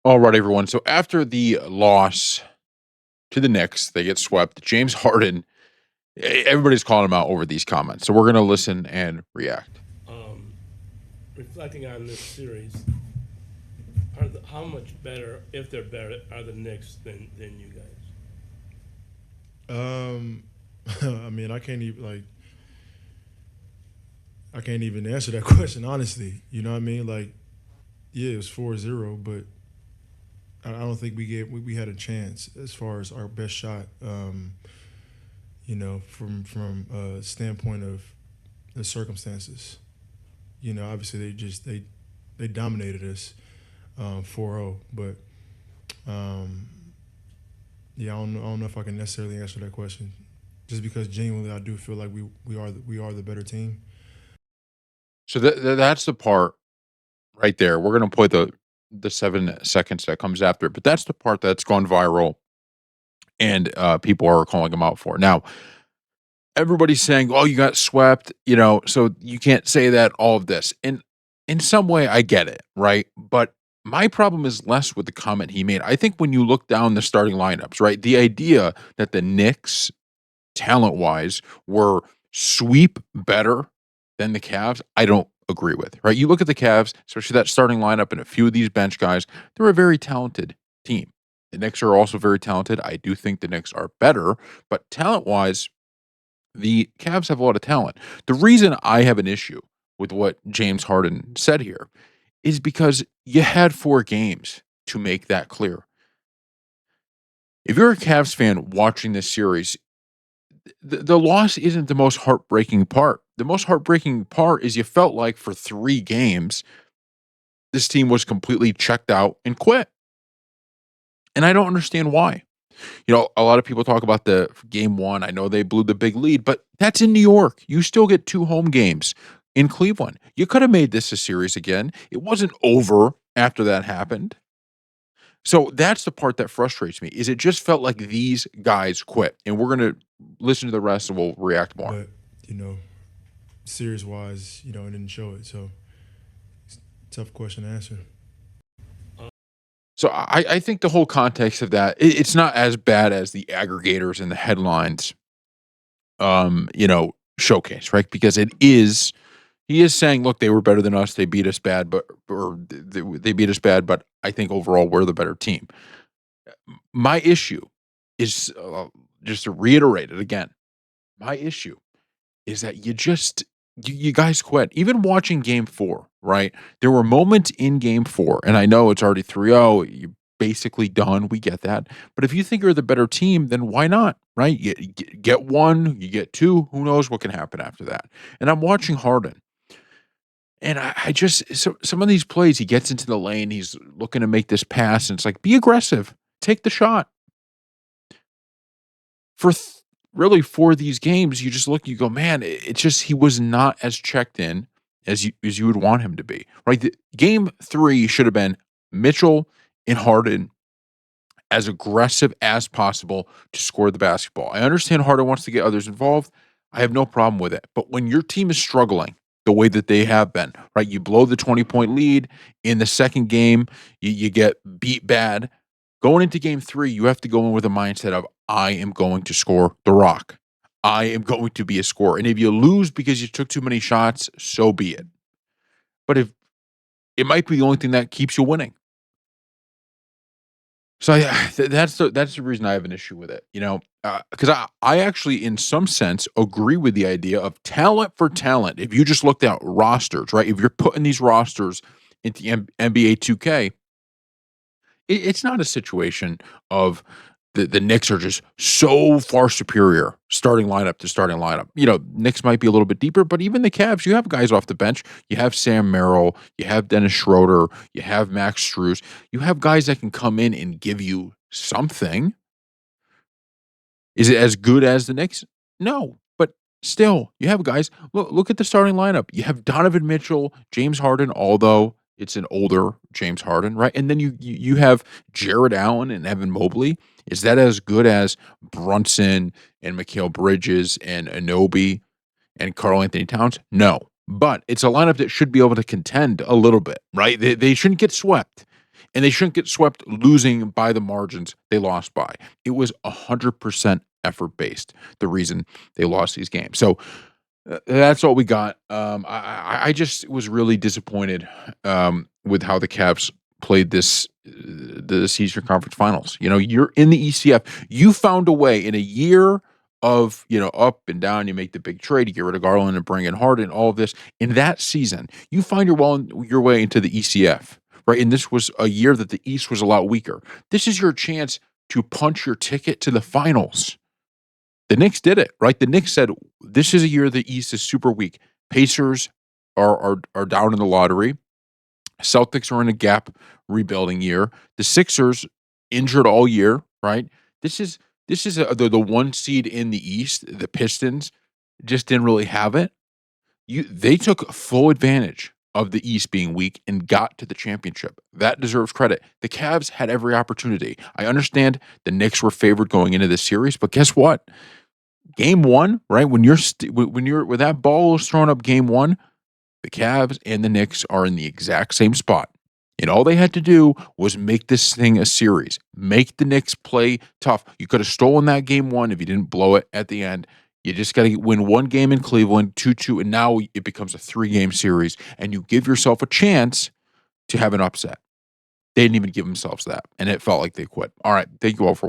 All right, everyone. So after the loss to the Knicks, they get swept. James Harden, everybody's calling him out over these comments. So we're going to listen and react. um, Reflecting on this series, how much better, if they're better, are the Knicks than you guys? Um, I mean, I can't even answer that question honestly. You know what I mean? Like, yeah, it was 4-0, but I don't think we had a chance as far as our best shot. From a standpoint of the circumstances. Obviously they dominated us 4-0, but um, yeah, I don't know if I can necessarily answer that question. Just because genuinely I do feel like we are the better team. So that's the part right there. We're going to play the 7 seconds that comes after it, but that's the part that's gone viral and people are calling him out for. Now, everybody's saying, "Oh, you got swept," so you can't say that. All of this, and in some way, I get it, right? But my problem is less with the comment he made. I think when you look down the starting lineups, right, the idea that the Knicks, talent wise, were sweep better than the Cavs, I don't agree with. Right? You look at the Cavs, especially that starting lineup, and a few of these bench guys. They're a very talented team. The Knicks are also very talented. I do think the Knicks are better, but talent wise, the Cavs have a lot of talent. The reason I have an issue with what James Harden said here is because you had 4 games to make that clear. If you're a Cavs fan watching this series, the loss isn't the most heartbreaking part. The most heartbreaking part is you felt like for 3 games, this team was completely checked out and quit. And I don't understand why. A lot of people talk about the game 1. I know they blew the big lead, but that's in New York. You still get 2 home games in Cleveland. You could have made this a series again. It wasn't over after that happened. So that's the part that frustrates me. Is it just felt like these guys quit. And we're going to listen to the rest and we'll react more. But you know, series wise, it didn't show it. So tough question to answer. So I think the whole context of that, it's not as bad as the aggregators and the headlines showcase, right? Because he is saying, look, they were better than us. They beat us bad, they beat us bad, but I think overall we're the better team. My issue is, just to reiterate it again, my issue is that you guys quit. Even watching game 4, right? There were moments in game 4, and I know it's already 3-0. You're basically done. We get that. But if you think you're the better team, then why not, right? You get 1, you get 2, who knows what can happen after that. And I'm watching Harden, and I just some of these plays, he gets into the lane, he's looking to make this pass, and it's like, be aggressive. Take the shot. For really for these games, you just look, you go, man, it's just he was not as checked in as you would want him to be. Right? Game 3 should have been Mitchell and Harden as aggressive as possible to score the basketball. I understand Harden wants to get others involved. I have no problem with it. But when your team is struggling the way that they have been, right? You blow the 20-point lead in the second game, you get beat bad. Going into game 3, you have to go in with a mindset of, I am going to score the rock. I am going to be a scorer. And if you lose because you took too many shots, so be it. But if it might be the only thing that keeps you winning. So yeah, that's the reason I have an issue with it, because I actually, in some sense, agree with the idea of talent for talent. If you just looked at rosters, right? If you're putting these rosters into NBA 2K, it's not a situation of the Knicks are just so far superior starting lineup to starting lineup. Knicks might be a little bit deeper, but even the Cavs, you have guys off the bench. You have Sam Merrill, you have Dennis Schroeder, you have Max Strus. You have guys that can come in and give you something. Is it as good as the Knicks? No, but still, you have guys. Look at the starting lineup. You have Donovan Mitchell, James Harden, although it's an older James Harden, right? And then you have Jared Allen and Evan Mobley. Is that as good as Brunson and Mikal Bridges and Anobi and Carl Anthony Towns? No. But it's a lineup that should be able to contend a little bit, right? They shouldn't get swept. And they shouldn't get swept losing by the margins they lost by. It was 100% effort based, the reason they lost these games. So that's all we got. I just was really disappointed with how the Cavs played this Eastern Conference Finals. You know, you're in the ECF. You found a way in a year of up and down. You make the big trade, you get rid of Garland and bring in Harden. All of this in that season, you find your way into the ECF, right? And this was a year that the East was a lot weaker. This is your chance to punch your ticket to the finals. The Knicks did it, right? The Knicks said, "This is a year the East is super weak. Pacers are down in the lottery. Celtics are in a gap rebuilding year. The Sixers injured all year, right? This is the one seed in the East. The Pistons just didn't really have it. They took full advantage of the East being weak and got to the championship. That deserves credit. The Cavs had every opportunity. I understand the Knicks were favored going into this series, but guess what? Game 1, right? When that ball was thrown up game 1, the Cavs and the Knicks are in the exact same spot. And all they had to do was make this thing a series. Make the Knicks play tough. You could have stolen that game 1 if you didn't blow it at the end. You just got to win one game in Cleveland, 2-2, and now it becomes a 3-game series, and you give yourself a chance to have an upset. They didn't even give themselves that, and it felt like they quit. All right, thank you all for